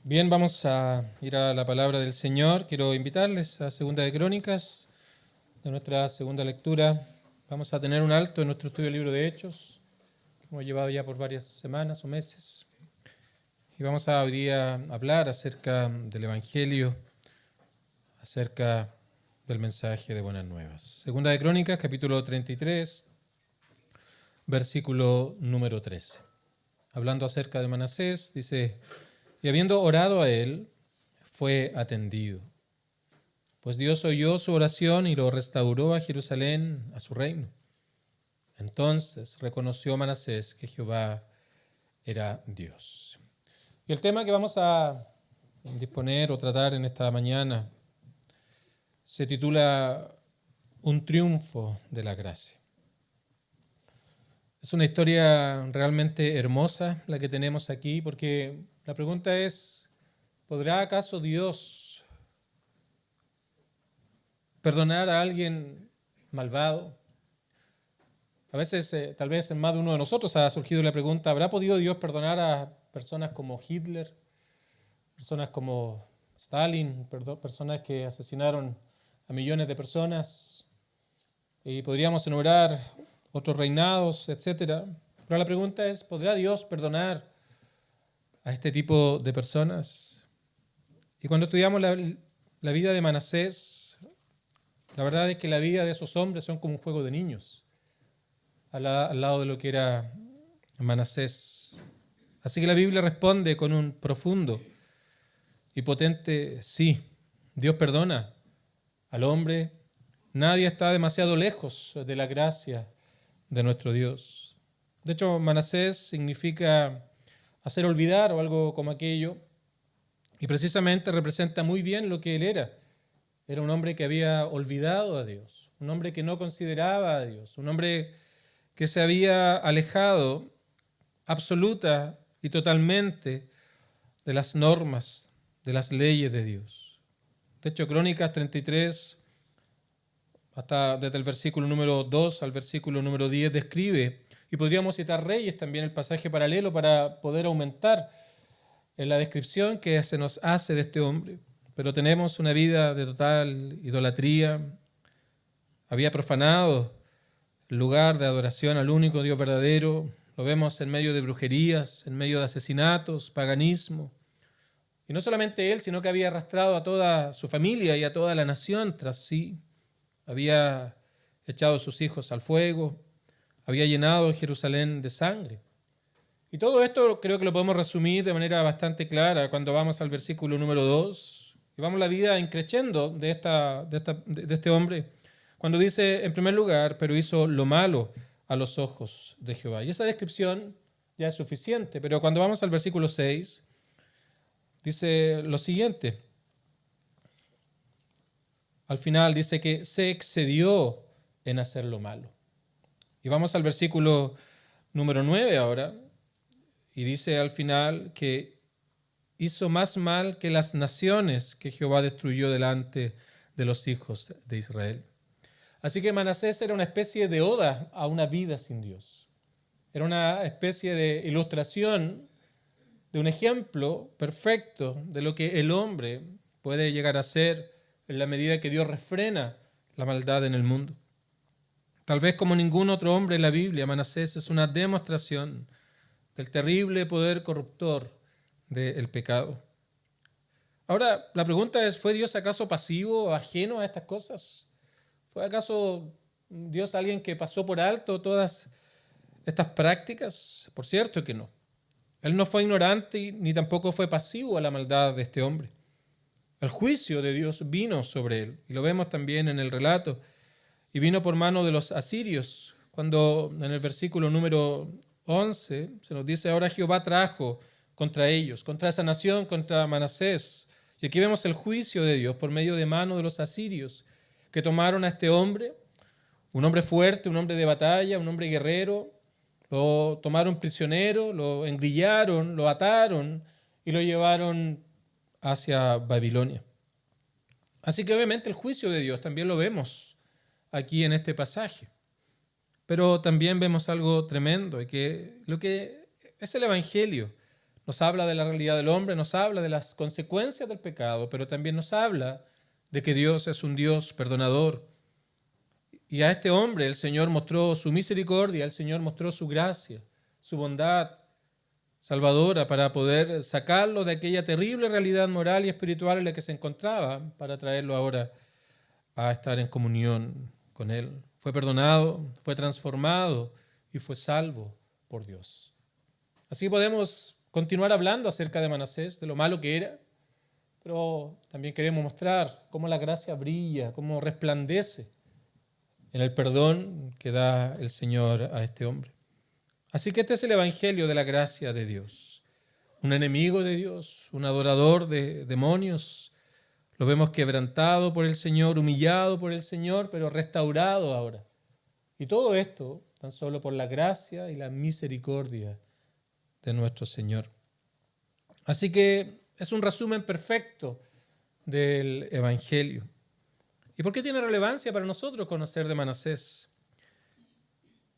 Bien, vamos a ir a la palabra del Señor. Quiero invitarles a Segunda de Crónicas, de nuestra segunda lectura. Vamos a tener un alto en nuestro estudio del libro de Hechos, que hemos llevado ya por varias semanas o meses. Y vamos a hoy día hablar acerca del Evangelio, acerca del mensaje de Buenas Nuevas. Segunda de Crónicas, capítulo 33, versículo número 13. Hablando acerca de Manasés, dice: y habiendo orado a él, fue atendido. Pues Dios oyó su oración y lo restauró a Jerusalén, a su reino. Entonces reconoció Manasés que Jehová era Dios. Y el tema que vamos a disponer o tratar en esta mañana se titula Un triunfo de la gracia. Es una historia realmente hermosa la que tenemos aquí, porque la pregunta es: ¿podrá acaso Dios perdonar a alguien malvado? A veces, tal vez en más de uno de nosotros ha surgido la pregunta: ¿habrá podido Dios perdonar a personas como Hitler, personas como Stalin, personas que asesinaron a millones de personas? Y podríamos enumerar otros reinados, etcétera. Pero la pregunta es: ¿podrá Dios perdonar a este tipo de personas? Y cuando estudiamos la vida de Manasés, la verdad es que la vida de esos hombres son como un juego de niños al lado de lo que era Manasés. Así que la Biblia responde con un profundo y potente sí. Dios perdona al hombre. Nadie está demasiado lejos de la gracia de nuestro Dios. De hecho, Manasés significa hacer olvidar o algo como aquello, y precisamente representa muy bien lo que él era. Era un hombre que había olvidado a Dios, un hombre que no consideraba a Dios, un hombre que se había alejado absoluta y totalmente de las normas, de las leyes de Dios. De hecho, Crónicas 33, hasta desde el versículo número 2 al versículo número 10, describe, y podríamos citar Reyes también, el pasaje paralelo, para poder aumentar en la descripción que se nos hace de este hombre. Pero tenemos una vida de total idolatría. Había profanado el lugar de adoración al único Dios verdadero. Lo vemos en medio de brujerías, en medio de asesinatos, paganismo. Y no solamente él, sino que había arrastrado a toda su familia y a toda la nación tras sí. Había echado a sus hijos al fuego, había llenado Jerusalén de sangre. Y todo esto creo que lo podemos resumir de manera bastante clara cuando vamos al versículo número 2 y vamos la vida increciendo de este hombre, cuando dice, en primer lugar, pero hizo lo malo a los ojos de Jehová. Y esa descripción ya es suficiente, pero cuando vamos al versículo 6, dice lo siguiente. Al final dice que se excedió en hacer lo malo. Y vamos al versículo número 9 ahora, y dice al final que hizo más mal que las naciones que Jehová destruyó delante de los hijos de Israel. Así que Manasés era una especie de oda a una vida sin Dios. Era una especie de ilustración, de un ejemplo perfecto de lo que el hombre puede llegar a ser en la medida que Dios refrena la maldad en el mundo. Tal vez como ningún otro hombre en la Biblia, Manasés es una demostración del terrible poder corruptor del pecado. Ahora, la pregunta es, ¿fue Dios acaso pasivo o ajeno a estas cosas? ¿Fue acaso Dios alguien que pasó por alto todas estas prácticas? Por cierto que no. Él no fue ignorante ni tampoco fue pasivo a la maldad de este hombre. El juicio de Dios vino sobre él, y lo vemos también en el relato, y vino por mano de los asirios, cuando en el versículo número 11 se nos dice: ahora Jehová trajo contra ellos, contra esa nación, contra Manasés. Y aquí vemos el juicio de Dios por medio de mano de los asirios, que tomaron a este hombre, un hombre fuerte, un hombre de batalla, un hombre guerrero, lo tomaron prisionero, lo engrillaron, lo ataron y lo llevaron hacia Babilonia. Así que obviamente el juicio de Dios también lo vemos aquí en este pasaje. Pero también vemos algo tremendo, y que lo que es el Evangelio nos habla de la realidad del hombre, nos habla de las consecuencias del pecado, pero también nos habla de que Dios es un Dios perdonador. Y a este hombre el Señor mostró su misericordia, el Señor mostró su gracia, su bondad salvadora para poder sacarlo de aquella terrible realidad moral y espiritual en la que se encontraba, para traerlo ahora a estar en comunión con Él. Fue perdonado, fue transformado y fue salvo por Dios. Así podemos continuar hablando acerca de Manasés, de lo malo que era, pero también queremos mostrar cómo la gracia brilla, cómo resplandece en el perdón que da el Señor a este hombre. Así que este es el evangelio de la gracia de Dios. Un enemigo de Dios, un adorador de demonios, lo vemos quebrantado por el Señor, humillado por el Señor, pero restaurado ahora. Y todo esto tan solo por la gracia y la misericordia de nuestro Señor. Así que es un resumen perfecto del evangelio. ¿Y por qué tiene relevancia para nosotros conocer de Manasés?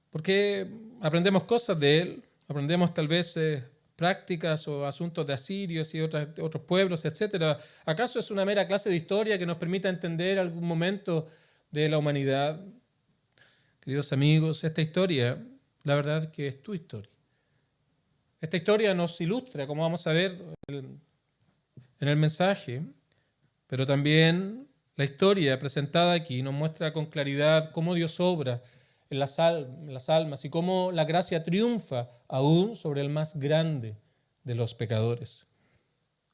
Porque aprendemos cosas de él, aprendemos tal vez prácticas o asuntos de asirios y otros pueblos, etc. ¿Acaso es una mera clase de historia que nos permita entender algún momento de la humanidad? Queridos amigos, esta historia, la verdad que es tu historia. Esta historia nos ilustra, como vamos a ver en el mensaje, pero también la historia presentada aquí nos muestra con claridad cómo Dios obra en las almas y cómo la gracia triunfa aún sobre el más grande de los pecadores.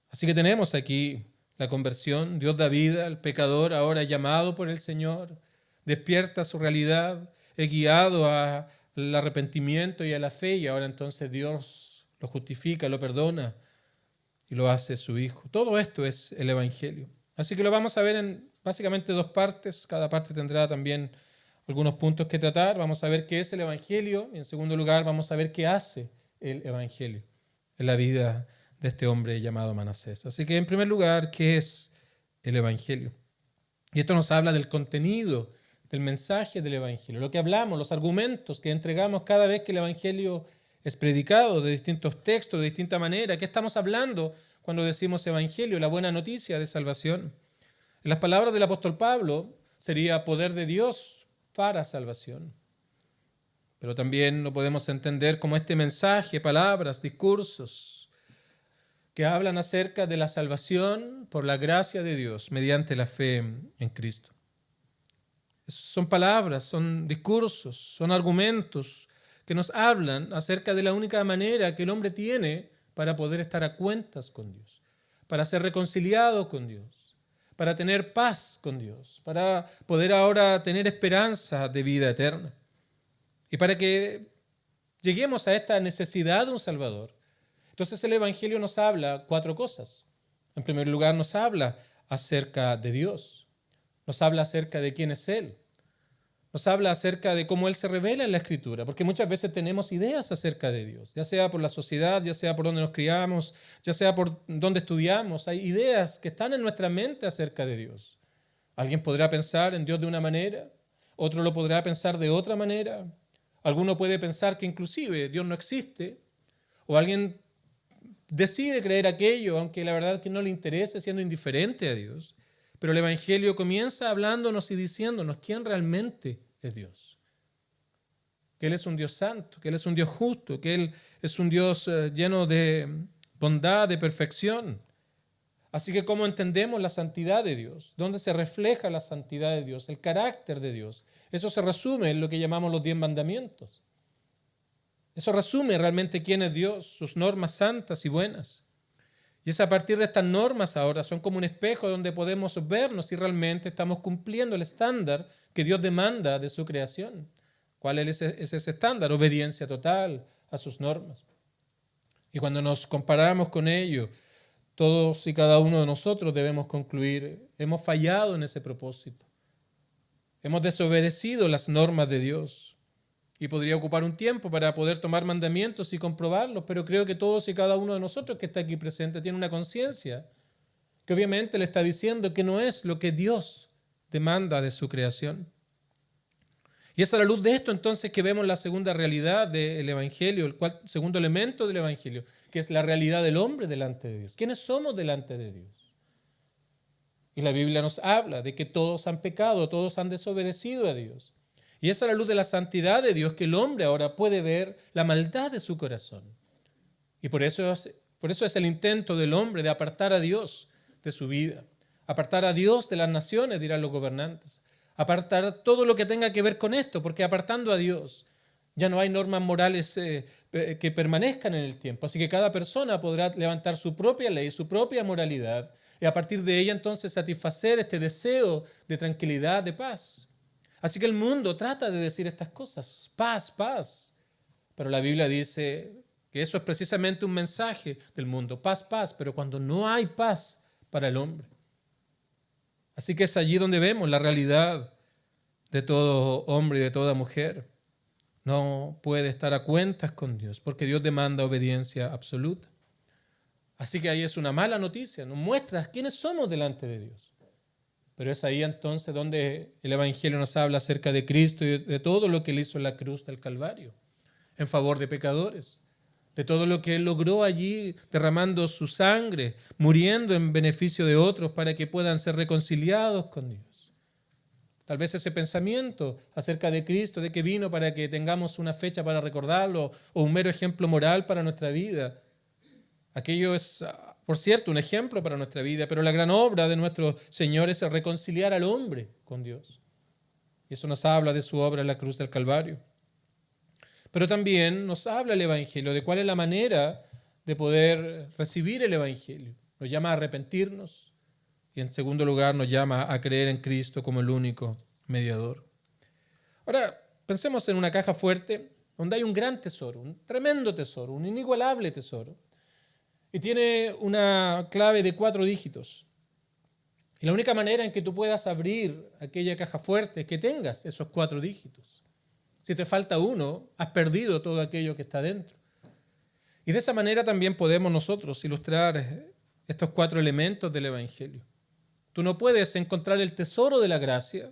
Así que tenemos aquí la conversión, Dios da vida al pecador ahora llamado por el Señor, despierta su realidad, es guiado al arrepentimiento y a la fe, y ahora entonces Dios lo justifica, lo perdona y lo hace su hijo. Todo esto es el evangelio. Así que lo vamos a ver en básicamente dos partes, cada parte tendrá también algunos puntos que tratar. Vamos a ver qué es el evangelio y en segundo lugar vamos a ver qué hace el evangelio en la vida de este hombre llamado Manasés. Así que en primer lugar, ¿qué es el evangelio? Y esto nos habla del contenido del mensaje del evangelio, lo que hablamos, los argumentos que entregamos cada vez que el evangelio es predicado de distintos textos, de distinta manera. ¿Qué estamos hablando cuando decimos evangelio? La buena noticia de salvación. En las palabras del apóstol Pablo sería poder de Dios para salvación. Pero también lo podemos entender como este mensaje, palabras, discursos que hablan acerca de la salvación por la gracia de Dios mediante la fe en Cristo. Son palabras, son discursos, son argumentos que nos hablan acerca de la única manera que el hombre tiene para poder estar a cuentas con Dios, para ser reconciliado con Dios, para tener paz con Dios, para poder ahora tener esperanza de vida eterna. Y para que lleguemos a esta necesidad de un Salvador, entonces el evangelio nos habla cuatro cosas. En primer lugar, nos habla acerca de Dios, nos habla acerca de quién es Él, nos habla acerca de cómo Él se revela en la Escritura, porque muchas veces tenemos ideas acerca de Dios, ya sea por la sociedad, ya sea por donde nos criamos, ya sea por donde estudiamos. Hay ideas que están en nuestra mente acerca de Dios. Alguien podrá pensar en Dios de una manera, otro lo podrá pensar de otra manera. Alguno puede pensar que inclusive Dios no existe, o alguien decide creer aquello, aunque la verdad es que no le interese, siendo indiferente a Dios. Pero el evangelio comienza hablándonos y diciéndonos quién realmente es Dios. Que Él es un Dios santo, que Él es un Dios justo, que Él es un Dios lleno de bondad, de perfección. Así que ¿cómo entendemos la santidad de Dios? ¿Dónde se refleja la santidad de Dios? El carácter de Dios. Eso se resume en lo que llamamos los 10 mandamientos. Eso resume realmente quién es Dios, sus normas santas y buenas. Y es a partir de estas normas ahora, son como un espejo donde podemos vernos si realmente estamos cumpliendo el estándar que Dios demanda de su creación. ¿Cuál es ese estándar? Obediencia total a sus normas. Y cuando nos comparamos con ello, todos y cada uno de nosotros debemos concluir, hemos fallado en ese propósito. Hemos desobedecido las normas de Dios. Y podría ocupar un tiempo para poder tomar mandamientos y comprobarlos, pero creo que todos y cada uno de nosotros que está aquí presente tiene una conciencia que obviamente le está diciendo que no es lo que Dios demanda de su creación. Y es a la luz de esto entonces que vemos la segunda realidad del Evangelio, el segundo elemento del Evangelio, que es la realidad del hombre delante de Dios. ¿Quiénes somos delante de Dios? Y la Biblia nos habla de que todos han pecado, todos han desobedecido a Dios. Y es a la luz de la santidad de Dios que el hombre ahora puede ver la maldad de su corazón. Y por eso es el intento del hombre de apartar a Dios de su vida, apartar a Dios de las naciones, dirán los gobernantes, apartar todo lo que tenga que ver con esto, porque apartando a Dios ya no hay normas morales que permanezcan en el tiempo. Así que cada persona podrá levantar su propia ley, su propia moralidad, y a partir de ella entonces satisfacer este deseo de tranquilidad, de paz. Así que el mundo trata de decir estas cosas, paz, paz. Pero la Biblia dice que eso es precisamente un mensaje del mundo, paz, paz, pero cuando no hay paz para el hombre. Así que es allí donde vemos la realidad de todo hombre y de toda mujer. No puede estar a cuentas con Dios, porque Dios demanda obediencia absoluta. Así que ahí es una mala noticia, nos muestra quiénes somos delante de Dios. Pero es ahí entonces donde el Evangelio nos habla acerca de Cristo y de todo lo que Él hizo en la cruz del Calvario, en favor de pecadores, de todo lo que Él logró allí derramando su sangre, muriendo en beneficio de otros para que puedan ser reconciliados con Dios. Tal vez ese pensamiento acerca de Cristo, de que vino para que tengamos una fecha para recordarlo o un mero ejemplo moral para nuestra vida. Aquello es, por cierto, un ejemplo para nuestra vida, pero la gran obra de nuestro Señor es reconciliar al hombre con Dios. Y eso nos habla de su obra en la cruz del Calvario. Pero también nos habla el Evangelio de cuál es la manera de poder recibir el Evangelio. Nos llama a arrepentirnos y en segundo lugar nos llama a creer en Cristo como el único mediador. Ahora, pensemos en una caja fuerte donde hay un gran tesoro, un tremendo tesoro, un inigualable tesoro. Y tiene una clave de 4 dígitos. Y la única manera en que tú puedas abrir aquella caja fuerte es que tengas esos 4 dígitos. Si te falta uno, has perdido todo aquello que está dentro. Y de esa manera también podemos nosotros ilustrar estos 4 elementos del Evangelio. Tú no puedes encontrar el tesoro de la gracia.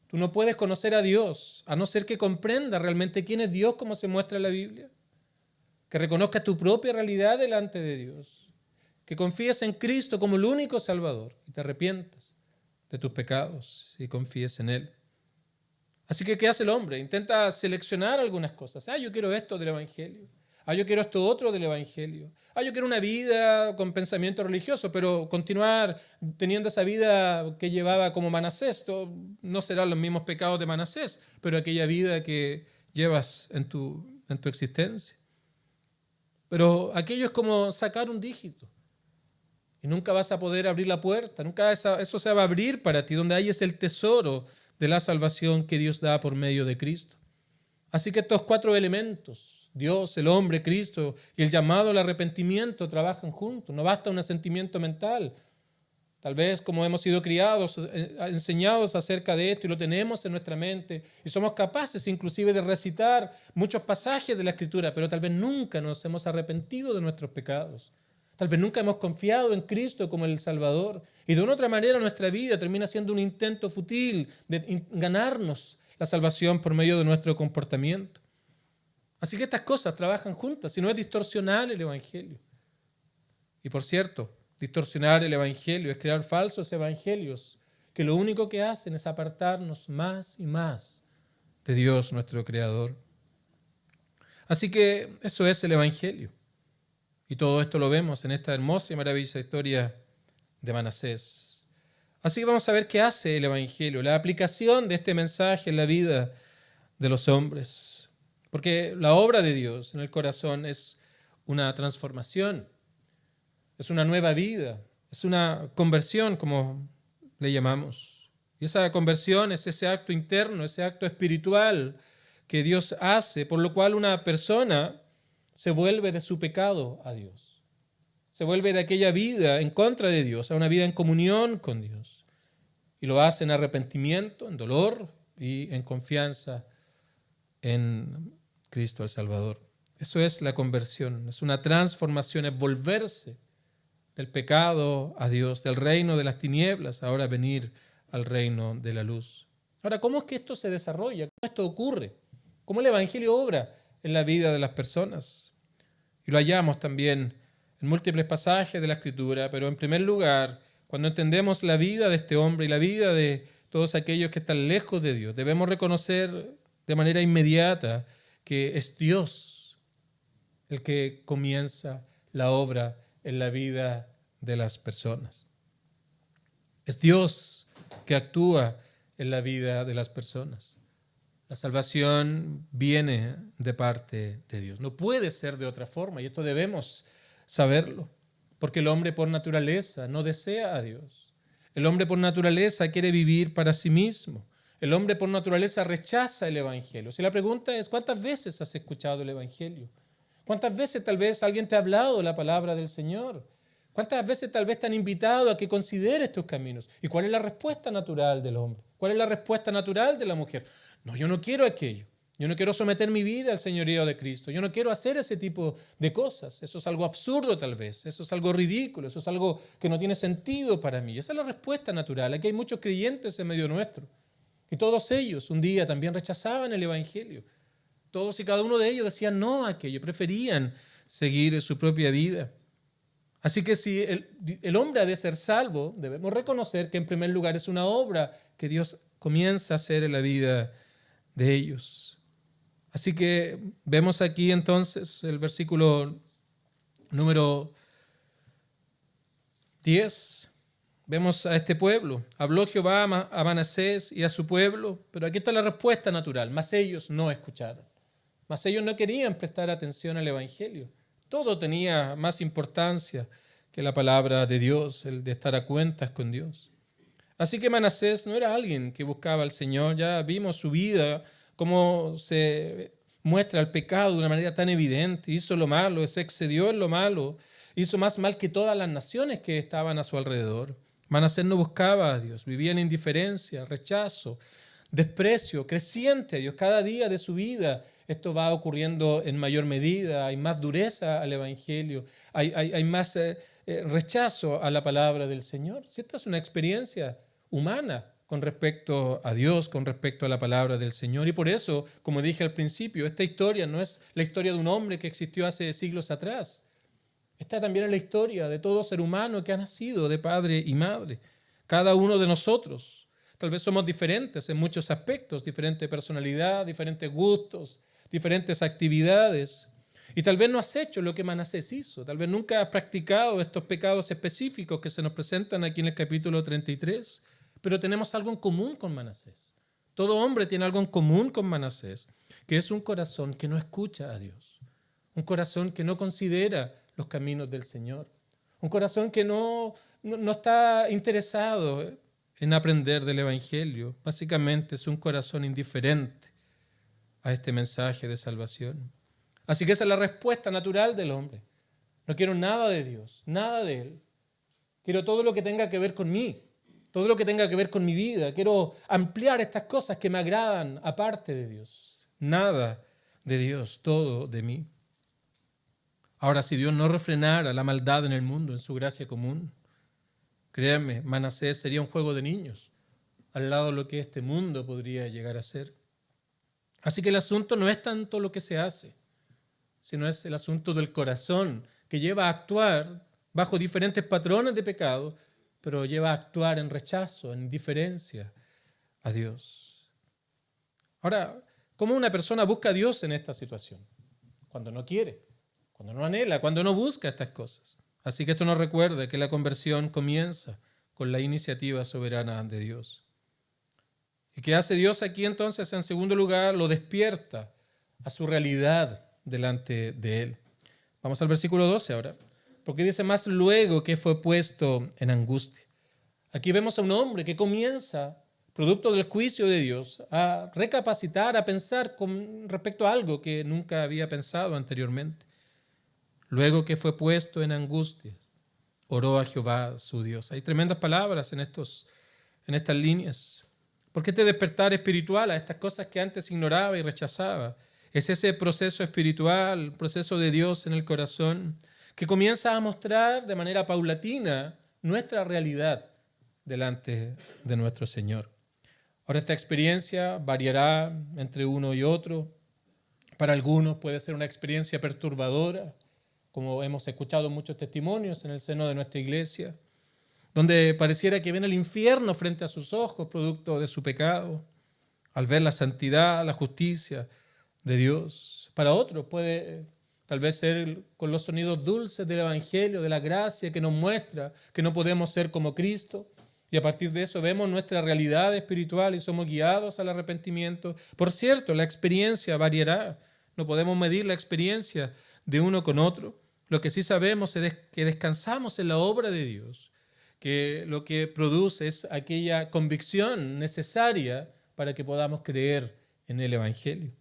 Tú no puedes conocer a Dios, a no ser que comprendas realmente quién es Dios como se muestra en la Biblia. Que reconozcas tu propia realidad delante de Dios. Que confíes en Cristo como el único Salvador y te arrepientas de tus pecados y confíes en Él. Así que, ¿qué hace el hombre? Intenta seleccionar algunas cosas. Yo quiero esto del Evangelio. Yo quiero esto otro del Evangelio. Yo quiero una vida con pensamiento religioso, pero continuar teniendo esa vida que llevaba como Manasés. No serán los mismos pecados de Manasés, pero aquella vida que llevas en tu existencia. Pero aquello es como sacar un dígito. Y nunca vas a poder abrir la puerta. Nunca eso se va a abrir para ti, donde ahí es el tesoro de la salvación que Dios da por medio de Cristo. Así que estos 4 elementos, Dios, el hombre, Cristo y el llamado al arrepentimiento trabajan juntos. No basta un asentimiento mental. Tal vez como hemos sido criados, enseñados acerca de esto y lo tenemos en nuestra mente y somos capaces inclusive de recitar muchos pasajes de la Escritura, pero tal vez nunca nos hemos arrepentido de nuestros pecados. Tal vez nunca hemos confiado en Cristo como el Salvador. Y de una otra manera nuestra vida termina siendo un intento fútil de ganarnos la salvación por medio de nuestro comportamiento. Así que estas cosas trabajan juntas, si no es distorsionar el Evangelio. Y por cierto, distorsionar el Evangelio es crear falsos evangelios que lo único que hacen es apartarnos más y más de Dios, nuestro Creador. Así que eso es el Evangelio. Y todo esto lo vemos en esta hermosa y maravillosa historia de Manasés. Así que vamos a ver qué hace el Evangelio, la aplicación de este mensaje en la vida de los hombres. Porque la obra de Dios en el corazón es una transformación, es una nueva vida, es una conversión, como le llamamos. Y esa conversión es ese acto interno, ese acto espiritual que Dios hace, por lo cual una persona se vuelve de su pecado a Dios. Se vuelve de aquella vida en contra de Dios a una vida en comunión con Dios. Y lo hace en arrepentimiento, en dolor y en confianza en Cristo el Salvador. Eso es la conversión, es una transformación, es volverse del pecado a Dios, del reino de las tinieblas, ahora venir al reino de la luz. Ahora, ¿cómo es que esto se desarrolla? ¿Cómo esto ocurre? ¿Cómo el Evangelio obra en la vida de las personas? Y lo hallamos también en múltiples pasajes de la Escritura, pero en primer lugar, cuando entendemos la vida de este hombre y la vida de todos aquellos que están lejos de Dios, debemos reconocer de manera inmediata que es Dios el que comienza la obra en la vida de las personas. Es Dios que actúa en la vida de las personas. La salvación viene de parte de Dios. No puede ser de otra forma, y esto debemos saberlo, porque el hombre por naturaleza no desea a Dios. El hombre por naturaleza quiere vivir para sí mismo. El hombre por naturaleza rechaza el Evangelio. Si la pregunta es, ¿cuántas veces has escuchado el Evangelio? ¿Cuántas veces tal vez alguien te ha hablado la palabra del Señor? ¿Cuántas veces tal vez te han invitado a que consideres tus caminos? ¿Y cuál es la respuesta natural del hombre? ¿Cuál es la respuesta natural de la mujer? No, yo no quiero aquello. Yo no quiero someter mi vida al señorío de Cristo. Yo no quiero hacer ese tipo de cosas. Eso es algo absurdo tal vez. Eso es algo ridículo. Eso es algo que no tiene sentido para mí. Esa es la respuesta natural. Aquí hay muchos creyentes en medio nuestro. Y todos ellos un día también rechazaban el Evangelio. Todos y cada uno de ellos decían no a aquello. Preferían seguir su propia vida. Así que si el hombre ha de ser salvo, debemos reconocer que en primer lugar es una obra que Dios comienza a hacer en la vida de ellos. Así que vemos aquí entonces el versículo número 10. Vemos a este pueblo. Habló Jehová a Manasés y a su pueblo, pero aquí está la respuesta natural. Mas ellos no escucharon. Mas ellos no querían prestar atención al Evangelio. Todo tenía más importancia que la palabra de Dios, el de estar a cuentas con Dios. Así que Manasés no era alguien que buscaba al Señor. Ya vimos su vida, cómo se muestra el pecado de una manera tan evidente. Hizo lo malo, se excedió en lo malo. Hizo más mal que todas las naciones que estaban a su alrededor. Manasés no buscaba a Dios, vivía en indiferencia, rechazo, desprecio creciente a Dios. Cada día de su vida esto va ocurriendo en mayor medida. Hay más dureza al Evangelio, hay más rechazo a la palabra del Señor. Si esta es una experiencia humana con respecto a Dios, con respecto a la palabra del Señor. Y por eso, como dije al principio, esta historia no es la historia de un hombre que existió hace siglos atrás. Esta también es la historia de todo ser humano que ha nacido de padre y madre. Cada uno de nosotros. Tal vez somos diferentes en muchos aspectos, diferente personalidad, diferentes gustos, diferentes actividades. Y tal vez no has hecho lo que Manasés hizo. Tal vez nunca has practicado estos pecados específicos que se nos presentan aquí en el capítulo 33. Pero tenemos algo en común con Manasés. Todo hombre tiene algo en común con Manasés, que es un corazón que no escucha a Dios. Un corazón que no considera los caminos del Señor. Un corazón que no está interesado en aprender del Evangelio. Básicamente es un corazón indiferente a este mensaje de salvación. Así que esa es la respuesta natural del hombre. No quiero nada de Dios, nada de Él. Quiero todo lo que tenga que ver con mí, todo lo que tenga que ver con mi vida. Quiero ampliar estas cosas que me agradan aparte de Dios. Nada de Dios, todo de mí. Ahora, si Dios no refrenara la maldad en el mundo, en su gracia común, créanme, Manasés sería un juego de niños al lado de lo que este mundo podría llegar a ser. Así que el asunto no es tanto lo que se hace, sino es el asunto del corazón que lleva a actuar bajo diferentes patrones de pecado, pero lleva a actuar en rechazo, en indiferencia a Dios. Ahora, ¿cómo una persona busca a Dios en esta situación? Cuando no quiere, cuando no anhela, cuando no busca estas cosas. Así que esto nos recuerda que la conversión comienza con la iniciativa soberana de Dios. ¿Y qué hace Dios aquí entonces? En segundo lugar, lo despierta a su realidad delante de Él. Vamos al versículo 12 ahora, porque dice, más luego que fue puesto en angustia. Aquí vemos a un hombre que comienza, producto del juicio de Dios, a recapacitar, a pensar con respecto a algo que nunca había pensado anteriormente. Luego que fue puesto en angustia, oró a Jehová su Dios. Hay tremendas palabras en estas líneas. Porque este despertar espiritual a estas cosas que antes ignoraba y rechazaba, es ese proceso espiritual, proceso de Dios en el corazón, que comienza a mostrar de manera paulatina nuestra realidad delante de nuestro Señor. Ahora esta experiencia variará entre uno y otro. Para algunos puede ser una experiencia perturbadora, como hemos escuchado muchos testimonios en el seno de nuestra iglesia, donde pareciera que ven el infierno frente a sus ojos, producto de su pecado, al ver la santidad, la justicia de Dios. Para otros puede tal vez ser con los sonidos dulces del Evangelio, de la gracia que nos muestra que no podemos ser como Cristo, y a partir de eso vemos nuestra realidad espiritual y somos guiados al arrepentimiento. Por cierto, la experiencia variará. No podemos medir la experiencia de uno con otro. Lo que sí sabemos es que descansamos en la obra de Dios, que lo que produce es aquella convicción necesaria para que podamos creer en el Evangelio.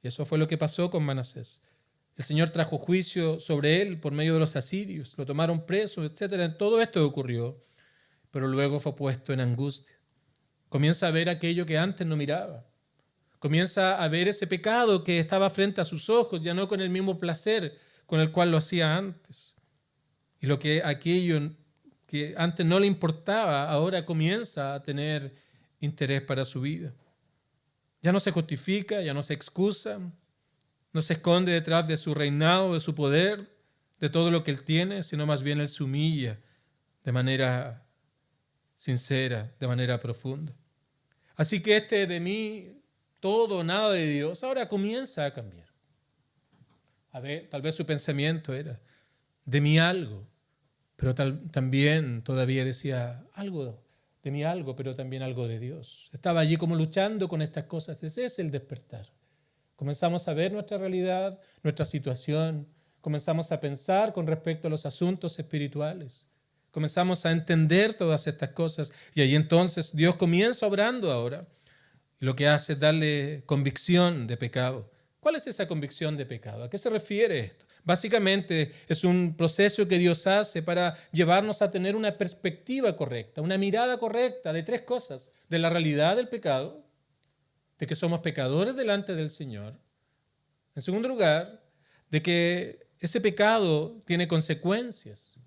Y eso fue lo que pasó con Manasés. El Señor trajo juicio sobre él por medio de los asirios, lo tomaron preso, etc. Todo esto ocurrió, pero luego fue puesto en angustia. Comienza a ver aquello que antes no miraba. Comienza a ver ese pecado que estaba frente a sus ojos, ya no con el mismo placer con el cual lo hacía antes. Y aquello que antes no le importaba, ahora comienza a tener interés para su vida. Ya no se justifica, ya no se excusa, no se esconde detrás de su reinado, de su poder, de todo lo que él tiene, sino más bien él se humilla de manera sincera, de manera profunda. Así que de mí, todo o nada de Dios, ahora comienza a cambiar. Tal vez su pensamiento era, de mí algo, pero también todavía decía algo, de mí algo, pero también algo de Dios. Estaba allí como luchando con estas cosas. Ese es el despertar. Comenzamos a ver nuestra realidad, nuestra situación. Comenzamos a pensar con respecto a los asuntos espirituales. Comenzamos a entender todas estas cosas. Y ahí entonces Dios comienza obrando ahora. Y lo que hace es darle convicción de pecado. ¿Cuál es esa convicción de pecado? ¿A qué se refiere esto? Básicamente es un proceso que Dios hace para llevarnos a tener una perspectiva correcta, una mirada correcta de tres cosas: de la realidad del pecado, de que somos pecadores delante del Señor. En segundo lugar, de que ese pecado tiene consecuencias,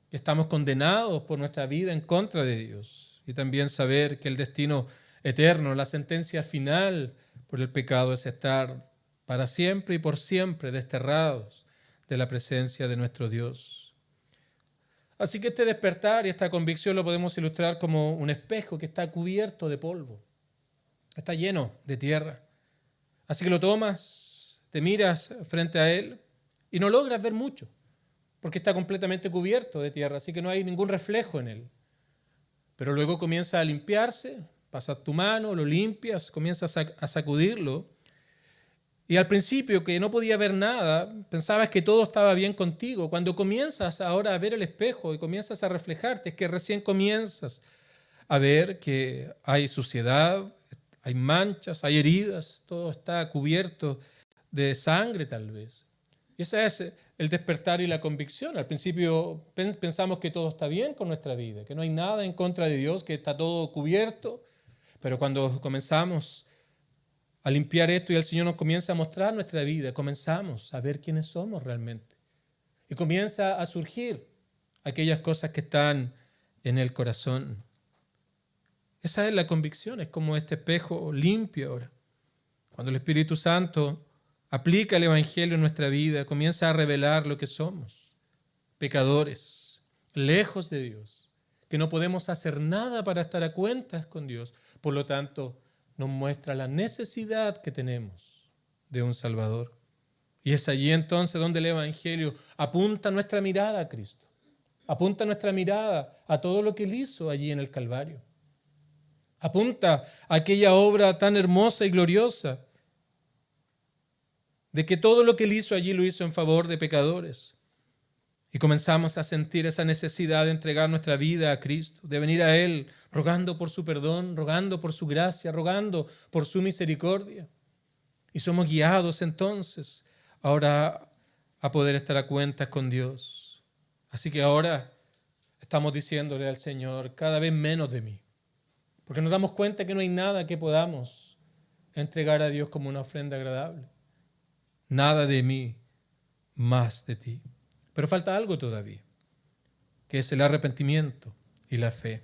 que estamos condenados por nuestra vida en contra de Dios. Y también saber que el destino eterno, la sentencia final por el pecado es estar para siempre y por siempre desterrados de la presencia de nuestro Dios. Así que este despertar y esta convicción lo podemos ilustrar como un espejo que está cubierto de polvo. Está lleno de tierra. Así que lo tomas, te miras frente a él y no logras ver mucho, porque está completamente cubierto de tierra, así que no hay ningún reflejo en él. Pero luego comienza a limpiarse, pasas tu mano, lo limpias, comienzas a sacudirlo. Y al principio, que no podía ver nada, pensabas que todo estaba bien contigo. Cuando comienzas ahora a ver el espejo y comienzas a reflejarte, es que recién comienzas a ver que hay suciedad, hay manchas, hay heridas, todo está cubierto de sangre tal vez. Y ese es el despertar y la convicción. Al principio pensamos que todo está bien con nuestra vida, que no hay nada en contra de Dios, que está todo cubierto, pero cuando comenzamos a limpiar esto y el Señor nos comienza a mostrar nuestra vida, comenzamos a ver quiénes somos realmente. Y comienza a surgir aquellas cosas que están en el corazón. Esa es la convicción, es como este espejo limpio ahora. Cuando el Espíritu Santo aplica el Evangelio en nuestra vida, comienza a revelar lo que somos. Pecadores, lejos de Dios, que no podemos hacer nada para estar a cuentas con Dios. Por lo tanto, nos muestra la necesidad que tenemos de un Salvador. Y es allí entonces donde el Evangelio apunta nuestra mirada a Cristo. Apunta nuestra mirada a todo lo que Él hizo allí en el Calvario. Apunta a aquella obra tan hermosa y gloriosa de que todo lo que Él hizo allí lo hizo en favor de pecadores. Y comenzamos a sentir esa necesidad de entregar nuestra vida a Cristo, de venir a Él rogando por su perdón, rogando por su gracia, rogando por su misericordia. Y somos guiados entonces ahora a poder estar a cuentas con Dios. Así que ahora estamos diciéndole al Señor, cada vez menos de mí, porque nos damos cuenta que no hay nada que podamos entregar a Dios como una ofrenda agradable. Nada de mí, más de ti. Pero falta algo todavía, que es el arrepentimiento y la fe.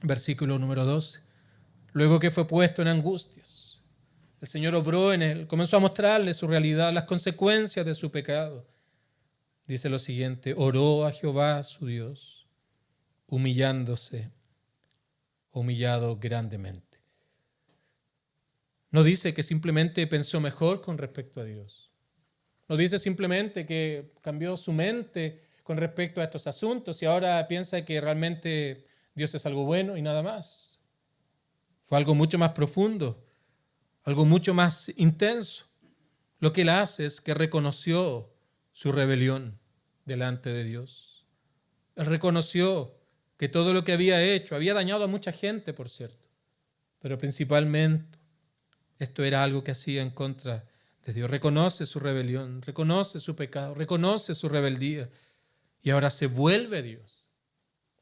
Versículo número 12. luego que fue puesto en angustias. El Señor obró en él, comenzó a mostrarle su realidad, las consecuencias de su pecado. Dice lo siguiente: oró a Jehová su Dios, humillado grandemente. No dice que simplemente pensó mejor con respecto a Dios. No dice simplemente que cambió su mente con respecto a estos asuntos y ahora piensa que realmente Dios es algo bueno y nada más. Fue algo mucho más profundo, algo mucho más intenso. Lo que él hace es que reconoció su rebelión delante de Dios. Él reconoció que todo lo que había hecho había dañado a mucha gente, por cierto, pero principalmente esto era algo que hacía en contra de Dios. Reconoce su rebelión, reconoce su pecado, reconoce su rebeldía y ahora se vuelve a Dios.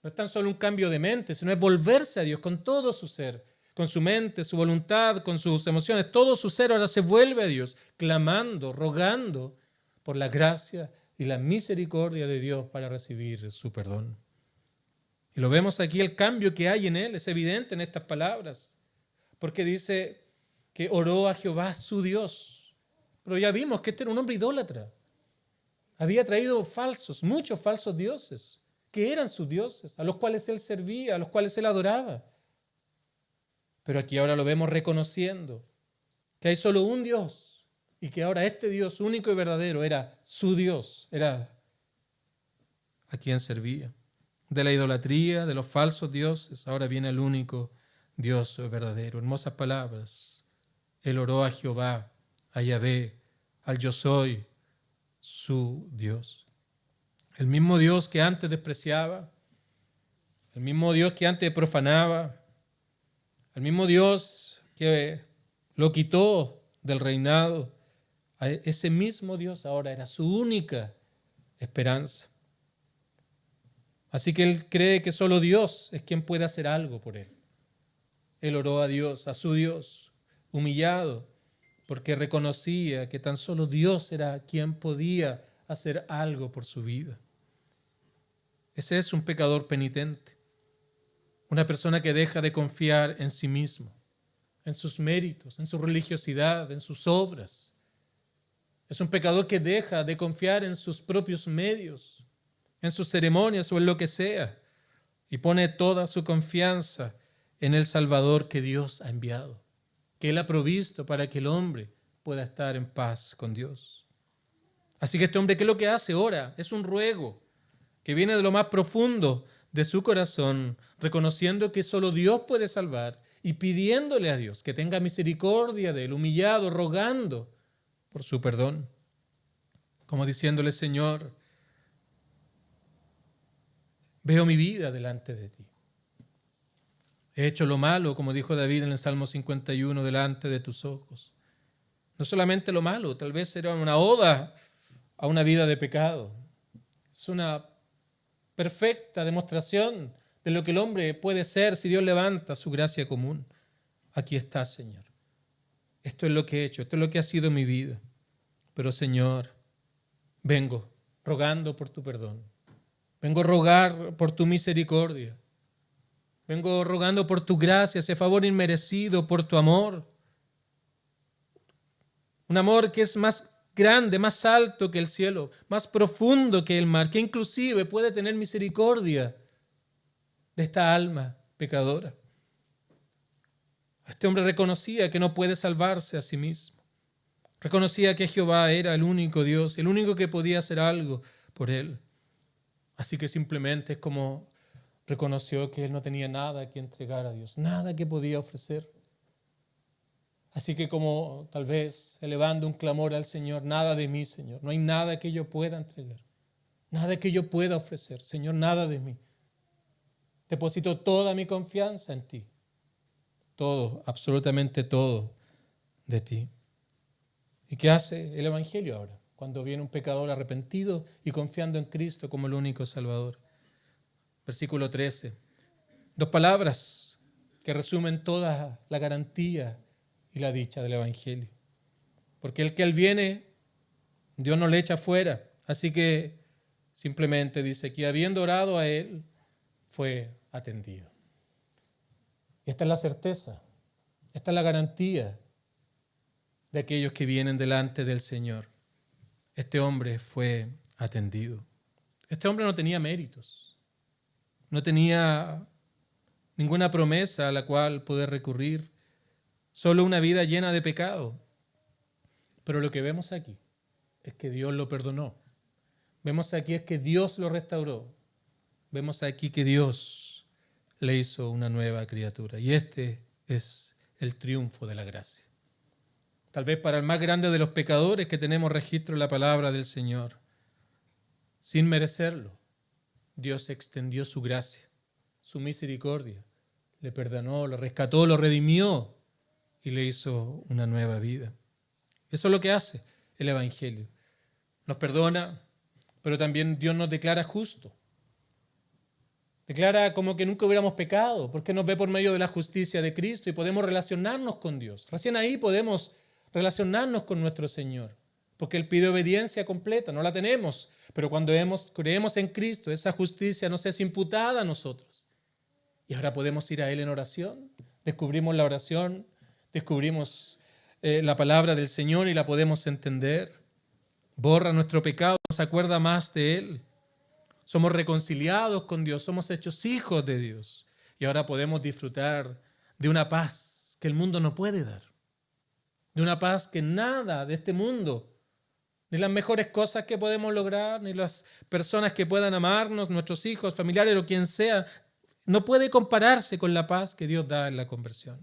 No es tan solo un cambio de mente, sino es volverse a Dios con todo su ser, con su mente, su voluntad, con sus emociones. Todo su ser ahora se vuelve a Dios, clamando, rogando por la gracia y la misericordia de Dios para recibir su perdón. Y lo vemos aquí, el cambio que hay en él es evidente en estas palabras, porque dice que oró a Jehová su Dios. Pero ya vimos que este era un hombre idólatra. Había traído muchos falsos dioses, que eran sus dioses, a los cuales él servía, a los cuales él adoraba. Pero aquí ahora lo vemos reconociendo que hay solo un Dios y que ahora este Dios único y verdadero era su Dios, era a quien servía. De la idolatría, de los falsos dioses, ahora viene el único Dios verdadero. Hermosas palabras. Él oró a Jehová, a Yahvé, al yo soy, su Dios. El mismo Dios que antes despreciaba, el mismo Dios que antes profanaba, el mismo Dios que lo quitó del reinado, ese mismo Dios ahora era su única esperanza. Así que él cree que solo Dios es quien puede hacer algo por él. Él oró a Dios, a su Dios, humillado, porque reconocía que tan solo Dios era quien podía hacer algo por su vida. Ese es un pecador penitente, una persona que deja de confiar en sí mismo, en sus méritos, en su religiosidad, en sus obras. Es un pecador que deja de confiar en sus propios medios, en sus ceremonias o en lo que sea, y pone toda su confianza en el Salvador que Dios ha enviado, que Él ha provisto para que el hombre pueda estar en paz con Dios. Así que este hombre, ¿qué es lo que hace? Ora, es un ruego que viene de lo más profundo de su corazón, reconociendo que solo Dios puede salvar y pidiéndole a Dios que tenga misericordia de él, humillado, rogando por su perdón. Como diciéndole: Señor, veo mi vida delante de ti. He hecho lo malo, como dijo David en el Salmo 51, delante de tus ojos. No solamente lo malo, tal vez era una oda a una vida de pecado. Es una perfecta demostración de lo que el hombre puede ser si Dios levanta su gracia común. Aquí está, Señor. Esto es lo que he hecho, esto es lo que ha sido mi vida. Pero, Señor, vengo rogando por tu perdón. Vengo a rogar por tu misericordia. Vengo rogando por tu gracia, ese favor inmerecido, por tu amor. Un amor que es más grande, más alto que el cielo, más profundo que el mar, que inclusive puede tener misericordia de esta alma pecadora. Este hombre reconocía que no puede salvarse a sí mismo. Reconocía que Jehová era el único Dios, el único que podía hacer algo por él. Así que simplemente es como reconoció que él no tenía nada que entregar a Dios, nada que podía ofrecer. Así que como tal vez elevando un clamor al Señor: nada de mí, Señor, no hay nada que yo pueda entregar, nada que yo pueda ofrecer, Señor, nada de mí. Deposito toda mi confianza en ti, todo, absolutamente todo de ti. ¿Y qué hace el Evangelio ahora? Cuando viene un pecador arrepentido y confiando en Cristo como el único Salvador. Versículo 13. 2 palabras que resumen toda la garantía y la dicha del Evangelio. Porque el que Él viene, Dios no le echa fuera. Así que simplemente dice que habiendo orado a Él, fue atendido. Y esta es la certeza Esta es la garantía de aquellos que vienen delante del Señor. Este hombre fue atendido. Este hombre no tenía méritos, no tenía ninguna promesa a la cual poder recurrir, solo una vida llena de pecado. Pero lo que vemos aquí es que Dios lo perdonó. Vemos aquí es que Dios lo restauró. Vemos aquí que Dios le hizo una nueva criatura. Y este es el triunfo de la gracia. Tal vez para el más grande de los pecadores que tenemos registro en la palabra del Señor. Sin merecerlo, Dios extendió su gracia, su misericordia. Le perdonó, lo rescató, lo redimió y le hizo una nueva vida. Eso es lo que hace el Evangelio. Nos perdona, pero también Dios nos declara justo. Declara como que nunca hubiéramos pecado, porque nos ve por medio de la justicia de Cristo y podemos relacionarnos con Dios. Recién ahí podemos relacionarnos con nuestro Señor, porque Él pide obediencia completa, no la tenemos, pero cuando creemos en Cristo, esa justicia nos es imputada a nosotros. Y ahora podemos ir a Él en oración, descubrimos la oración, descubrimos la palabra del Señor y la podemos entender. Borra nuestro pecado, nos acuerda más de Él. Somos reconciliados con Dios, somos hechos hijos de Dios. Y ahora podemos disfrutar de una paz que el mundo no puede dar. De una paz que nada de este mundo, ni las mejores cosas que podemos lograr, ni las personas que puedan amarnos, nuestros hijos, familiares o quien sea, no puede compararse con la paz que Dios da en la conversión.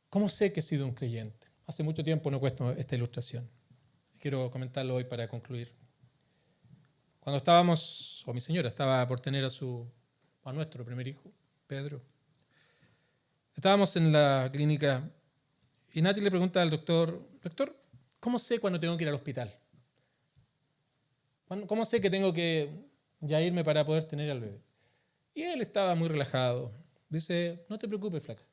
¿Cómo sé que he sido un creyente? Hace mucho tiempo no cuento esta ilustración. Quiero comentarlo hoy para concluir. Cuando mi señora estaba por tener a nuestro primer hijo, Pedro, estábamos en la clínica y Nati le pregunta al doctor, ¿cómo sé cuándo tengo que ir al hospital? ¿Cómo sé que tengo que ya irme para poder tener al bebé? Y él estaba muy relajado. Dice, no te preocupes, flaca,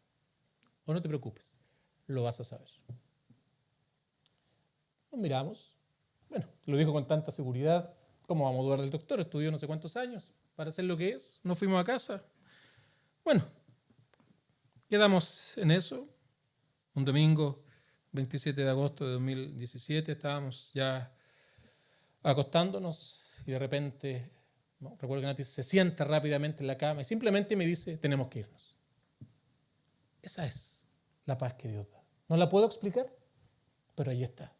o no te preocupes, lo vas a saber. Nos miramos, bueno, lo dijo con tanta seguridad. ¿Cómo vamos a dudar del doctor? Estudió no sé cuántos años para ser lo que es. Nos fuimos a casa. Bueno, quedamos en eso. Un domingo, 27 de agosto de 2017, estábamos ya acostándonos y de repente, recuerdo que Nati se sienta rápidamente en la cama y simplemente me dice, tenemos que irnos. Esa es la paz que Dios da. No la puedo explicar, pero ahí está.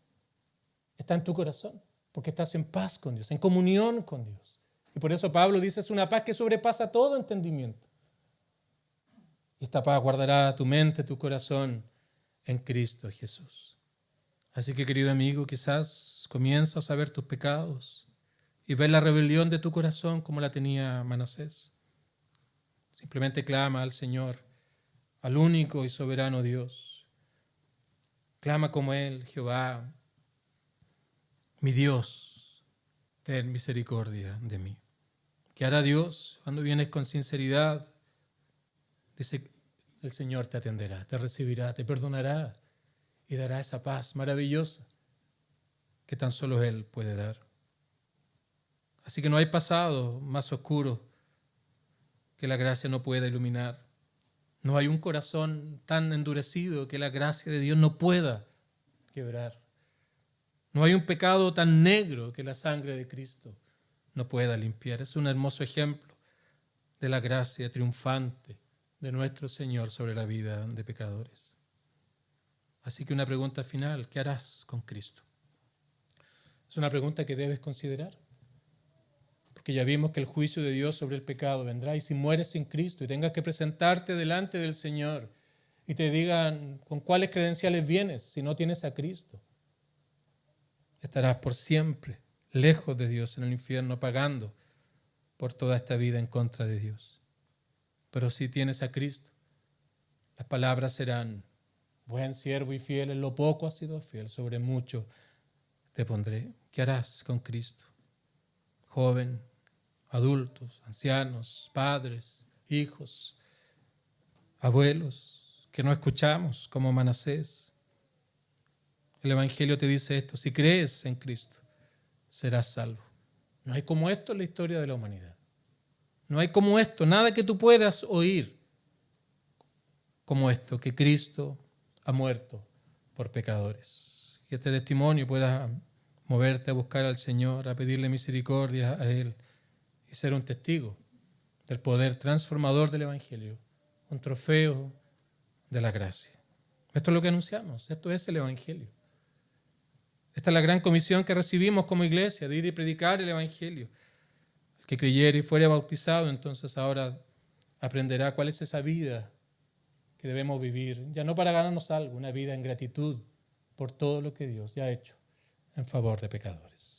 Está en tu corazón. Porque estás en paz con Dios, en comunión con Dios. Y por eso Pablo dice, es una paz que sobrepasa todo entendimiento. Y esta paz guardará tu mente, tu corazón en Cristo Jesús. Así que, querido amigo, quizás comienzas a ver tus pecados y ver la rebelión de tu corazón como la tenía Manasés. Simplemente clama al Señor, al único y soberano Dios. Clama como Él, Jehová, mi Dios, ten misericordia de mí. ¿Qué hará Dios cuando vienes con sinceridad? Dice, el Señor te atenderá, te recibirá, te perdonará y dará esa paz maravillosa que tan solo Él puede dar. Así que no hay pasado más oscuro que la gracia no pueda iluminar. No hay un corazón tan endurecido que la gracia de Dios no pueda quebrar. No hay un pecado tan negro que la sangre de Cristo no pueda limpiar. Es un hermoso ejemplo de la gracia triunfante de nuestro Señor sobre la vida de pecadores. Así que una pregunta final, ¿qué harás con Cristo? Es una pregunta que debes considerar. Porque ya vimos que el juicio de Dios sobre el pecado vendrá y si mueres sin Cristo y tengas que presentarte delante del Señor y te digan con cuáles credenciales vienes si no tienes a Cristo, estarás por siempre lejos de Dios en el infierno pagando por toda esta vida en contra de Dios. Pero si tienes a Cristo, las palabras serán, buen siervo y fiel, en lo poco has sido fiel, sobre mucho te pondré. ¿Qué harás con Cristo? Joven, adultos, ancianos, padres, hijos, abuelos, que no escuchamos como Manasés. El Evangelio te dice esto, si crees en Cristo, serás salvo. No hay como esto en la historia de la humanidad. No hay como esto, nada que tú puedas oír como esto, que Cristo ha muerto por pecadores. Que este testimonio pueda moverte a buscar al Señor, a pedirle misericordia a Él y ser un testigo del poder transformador del Evangelio, un trofeo de la gracia. Esto es lo que anunciamos, esto es el Evangelio. Esta es la gran comisión que recibimos como iglesia, de ir y predicar el Evangelio. El que creyere y fuere bautizado, entonces ahora aprenderá cuál es esa vida que debemos vivir, ya no para ganarnos algo, una vida en gratitud por todo lo que Dios ya ha hecho en favor de pecadores.